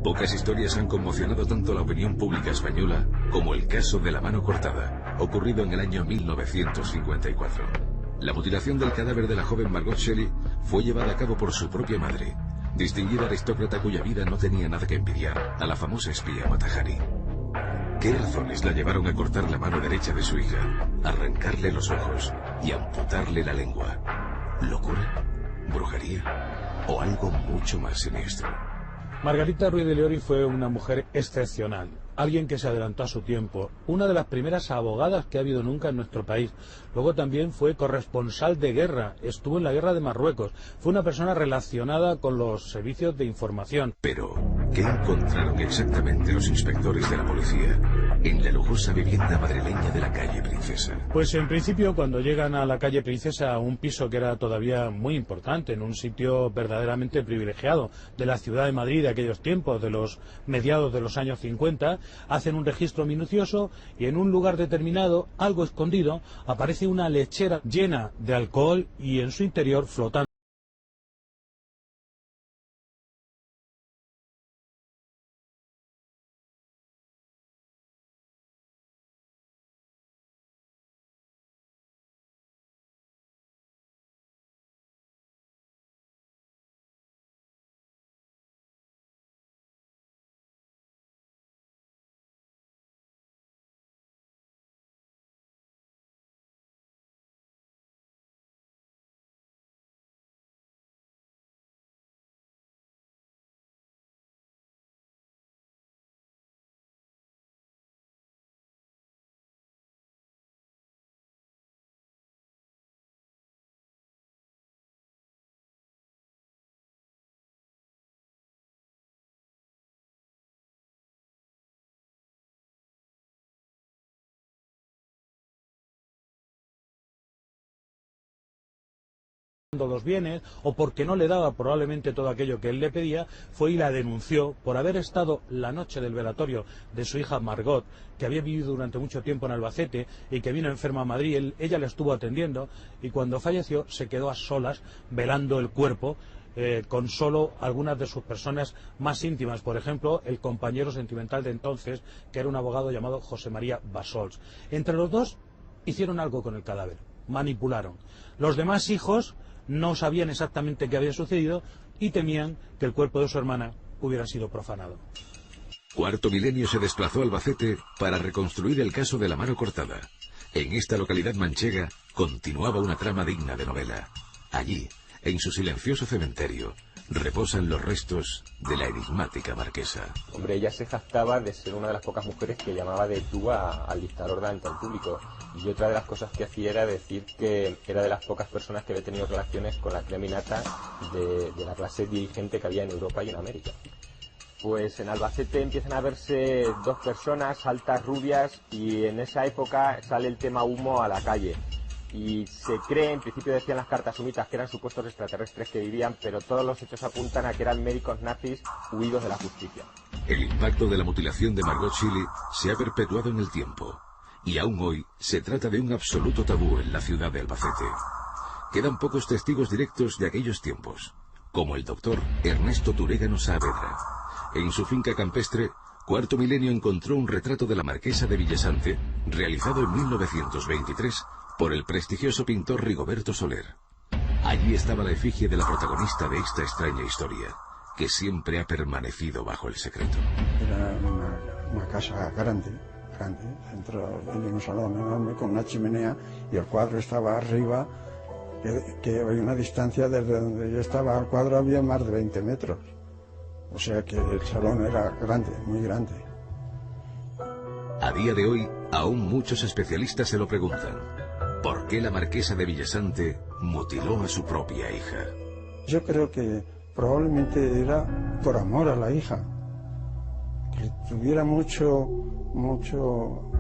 Pocas historias han conmocionado tanto la opinión pública española como el caso de la mano cortada, ocurrido en el año 1954. La mutilación del cadáver de la joven Margot Shelley fue llevada a cabo por su propia madre, distinguida aristócrata cuya vida no tenía nada que envidiar a la famosa espía Mata Hari. ¿Qué razones la llevaron a cortar la mano derecha de su hija, arrancarle los ojos y amputarle la lengua? ¿Locura? ¿Brujería? ¿O algo mucho más siniestro? Margarita Ruiz de Leorio fue una mujer excepcional, alguien que se adelantó a su tiempo, una de las primeras abogadas que ha habido nunca en nuestro país. Luego también fue corresponsal de guerra, estuvo en la guerra de Marruecos, fue una persona relacionada con los servicios de información. Pero, ¿qué encontraron exactamente los inspectores de la policía en la lujosa vivienda madrileña de la calle Princesa? Pues en principio, cuando llegan a la calle Princesa, a un piso que era todavía muy importante, en un sitio verdaderamente privilegiado de la ciudad de Madrid de aquellos tiempos, de los mediados de los años 50, hacen un registro minucioso y en un lugar determinado, algo escondido, aparece una lechera llena de alcohol y en su interior flotando los bienes, o porque no le daba probablemente todo aquello que él le pedía, fue y la denunció por haber estado la noche del velatorio de su hija Margot, que había vivido durante mucho tiempo en Albacete y que vino enferma a Madrid. Ella le estuvo atendiendo y cuando falleció se quedó a solas velando el cuerpo, con solo algunas de sus personas más íntimas, por ejemplo, el compañero sentimental de entonces, que era un abogado llamado José María Bassols. Entre los dos hicieron algo con el cadáver, manipularon. Los demás hijos no sabían exactamente qué había sucedido y temían que el cuerpo de su hermana hubiera sido profanado. Cuarto Milenio se desplazó a Albacete para reconstruir el caso de la mano cortada. En esta localidad manchega continuaba una trama digna de novela. Allí, en su silencioso cementerio, reposan los restos de la enigmática marquesa. Hombre, ella se jactaba de ser una de las pocas mujeres que llamaba de tú al dictador delante del público. Y otra de las cosas que hacía era decir que era de las pocas personas que había tenido relaciones con la creminata de la clase dirigente que había en Europa y en América. Pues en Albacete empiezan a verse dos personas altas, rubias, y en esa época sale el tema humo a la calle. Y se cree, en principio decían las cartas sumitas que eran supuestos extraterrestres que vivían, pero todos los hechos apuntan a que eran médicos nazis huidos de la justicia. El impacto de la mutilación de Margot Shelley se ha perpetuado en el tiempo, y aún hoy se trata de un absoluto tabú en la ciudad de Albacete. Quedan pocos testigos directos de aquellos tiempos, como el doctor Ernesto Turégano Saavedra. En su finca campestre, Cuarto Milenio encontró un retrato de la marquesa de Villasante, realizado en 1923 por el prestigioso pintor Rigoberto Soler. Allí estaba la efigie de la protagonista de esta extraña historia, que siempre ha permanecido bajo el secreto. Era una casa grande, dentro de un salón enorme con una chimenea, y el cuadro estaba arriba, que había una distancia desde donde yo estaba al cuadro había más de 20 metros. O sea que el salón era grande, muy grande. A día de hoy, aún muchos especialistas se lo preguntan. ¿Por qué la marquesa de Villasante mutiló a su propia hija? Yo creo que probablemente era por amor a la hija. Que tuviera mucho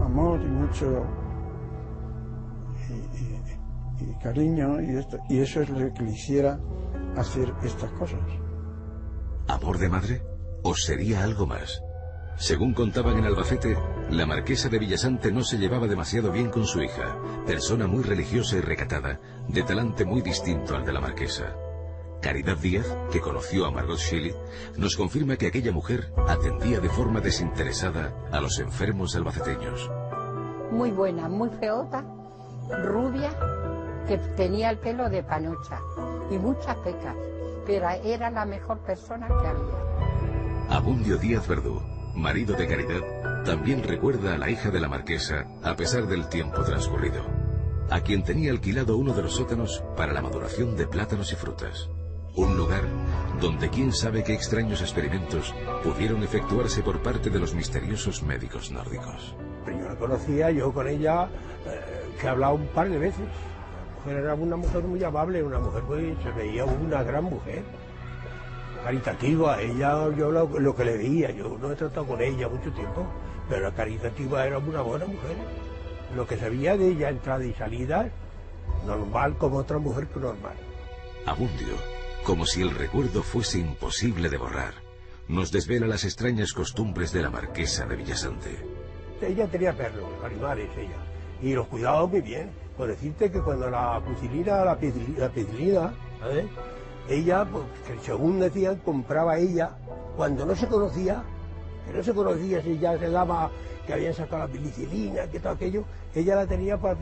amor y mucho y cariño, y eso es lo que le hiciera hacer estas cosas. ¿Amor de madre? ¿O sería algo más? Según contaban en Albacete, la marquesa de Villasante no se llevaba demasiado bien con su hija, persona muy religiosa y recatada, de talante muy distinto al de la marquesa. Caridad Díaz, que conoció a Margot Shelley, nos confirma que aquella mujer atendía de forma desinteresada a los enfermos albaceteños. Muy buena, muy feota, rubia, que tenía el pelo de panocha y muchas pecas, pero era la mejor persona que había. Abundio Díaz Verdú, marido de Caridad, también recuerda a la hija de la marquesa a pesar del tiempo transcurrido, a quien tenía alquilado uno de los sótanos para la maduración de plátanos y frutas. Un lugar donde quién sabe qué extraños experimentos pudieron efectuarse por parte de los misteriosos médicos nórdicos. Yo la conocía, yo con ella, que he hablado un par de veces. La mujer era una mujer muy amable, una mujer muy, se veía una gran mujer, caritativa. Ella, yo lo que le veía, yo no he tratado con ella mucho tiempo, pero la caritativa era una buena mujer. Lo que sabía de ella, entrada y salida, normal como otra mujer que normal. Abundio, como si el recuerdo fuese imposible de borrar, nos desvela las extrañas costumbres de la marquesa de Villasante. Ella tenía perros, animales, ella, y los cuidaba muy bien. Por decirte que cuando la pusilina, la pedilina, ¿sabes? Ella, pues, según decían, compraba ella, cuando no se conocía, si ya se daba, que habían sacado la penicilina, que todo aquello, ella la tenía para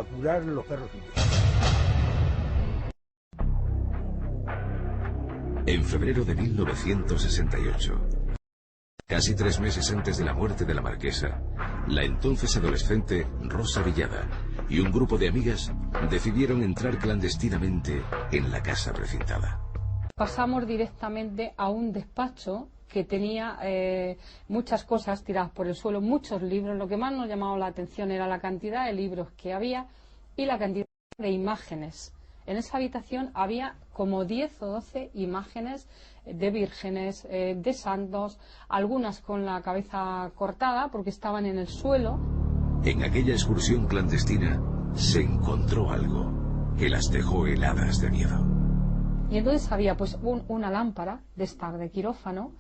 curar los perros. En febrero de 1968, casi 3 meses antes de la muerte de la marquesa, la entonces adolescente Rosa Villada y un grupo de amigas decidieron entrar clandestinamente en la casa precintada. Pasamos directamente a un despacho que tenía muchas cosas tiradas por el suelo, muchos libros. Lo que más nos llamaba la atención era la cantidad de libros que había y la cantidad de imágenes. En esa habitación había como 10 o 12 imágenes de vírgenes, de santos, algunas con la cabeza cortada porque estaban en el suelo. En aquella excursión clandestina se encontró algo que las dejó heladas de miedo. Y entonces había pues una lámpara de quirófano,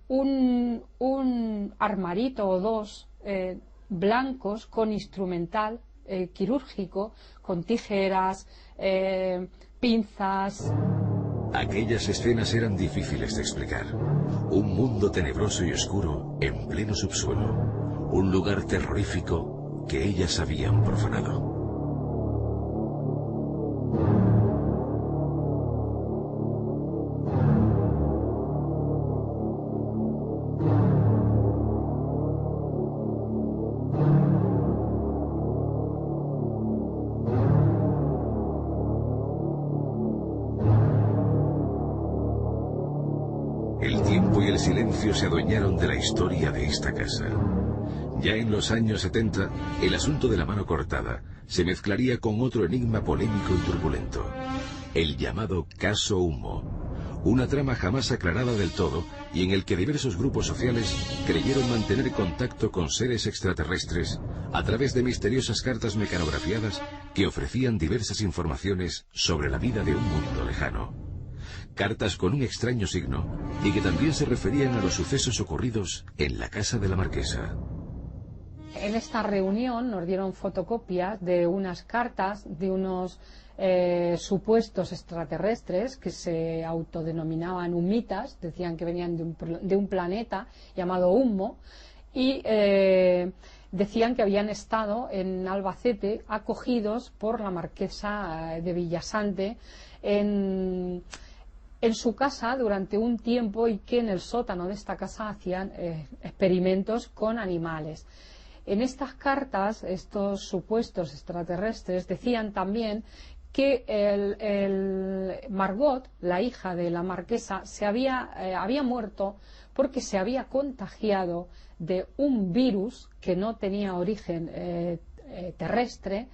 un armarito o dos blancos con instrumental quirúrgico, con tijeras, pinzas. Aquellas escenas eran difíciles de explicar. Un mundo tenebroso y oscuro en pleno subsuelo. Un lugar terrorífico que ellas habían profanado. El tiempo y el silencio se adueñaron de la historia de esta casa. Ya en los años 70, el asunto de la mano cortada se mezclaría con otro enigma polémico y turbulento. El llamado Caso Humo. Una trama jamás aclarada del todo y en el que diversos grupos sociales creyeron mantener contacto con seres extraterrestres a través de misteriosas cartas mecanografiadas que ofrecían diversas informaciones sobre la vida de un mundo lejano. Cartas con un extraño signo y que también se referían a los sucesos ocurridos en la casa de la marquesa. En esta reunión nos dieron fotocopias de unas cartas de unos supuestos extraterrestres que se autodenominaban humitas, decían que venían de un planeta llamado Humo y decían que habían estado en Albacete acogidos por la marquesa de Villasante en su casa durante un tiempo y que en el sótano de esta casa hacían experimentos con animales. En estas cartas, estos supuestos extraterrestres decían también que Margot, la hija de la marquesa, había muerto porque se había contagiado de un virus que no tenía origen terrestre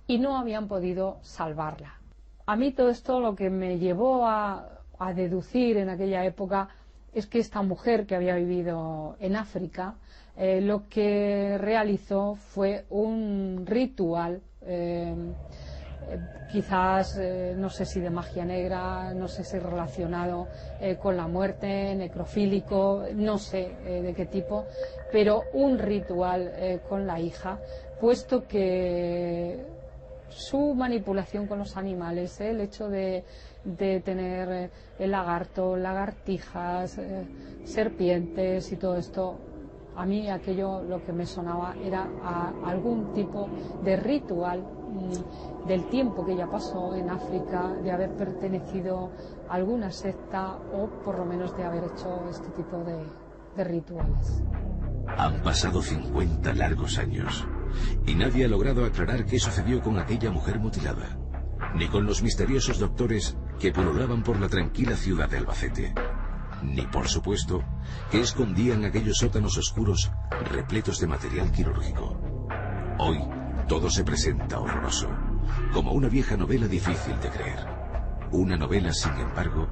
y no habían podido salvarla. A mí todo esto lo que me llevó a deducir en aquella época es que esta mujer que había vivido en África lo que realizó fue un ritual, quizás no sé si de magia negra, no sé si relacionado con la muerte, necrofílico, no sé de qué tipo, pero un ritual con la hija, puesto que su manipulación con los animales, el hecho de tener el lagarto, lagartijas, serpientes y todo esto. A mí aquello lo que me sonaba era a algún tipo de ritual del tiempo que ella pasó en África, de haber pertenecido a alguna secta o por lo menos de haber hecho este tipo de rituales. Han pasado 50 largos años y nadie ha logrado aclarar qué sucedió con aquella mujer mutilada, ni con los misteriosos doctores que pululaban por la tranquila ciudad de Albacete, ni por supuesto qué escondían aquellos sótanos oscuros repletos de material quirúrgico. Hoy todo se presenta horroroso, como una vieja novela difícil de creer, una novela sin embargo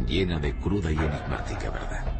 llena de cruda y enigmática verdad.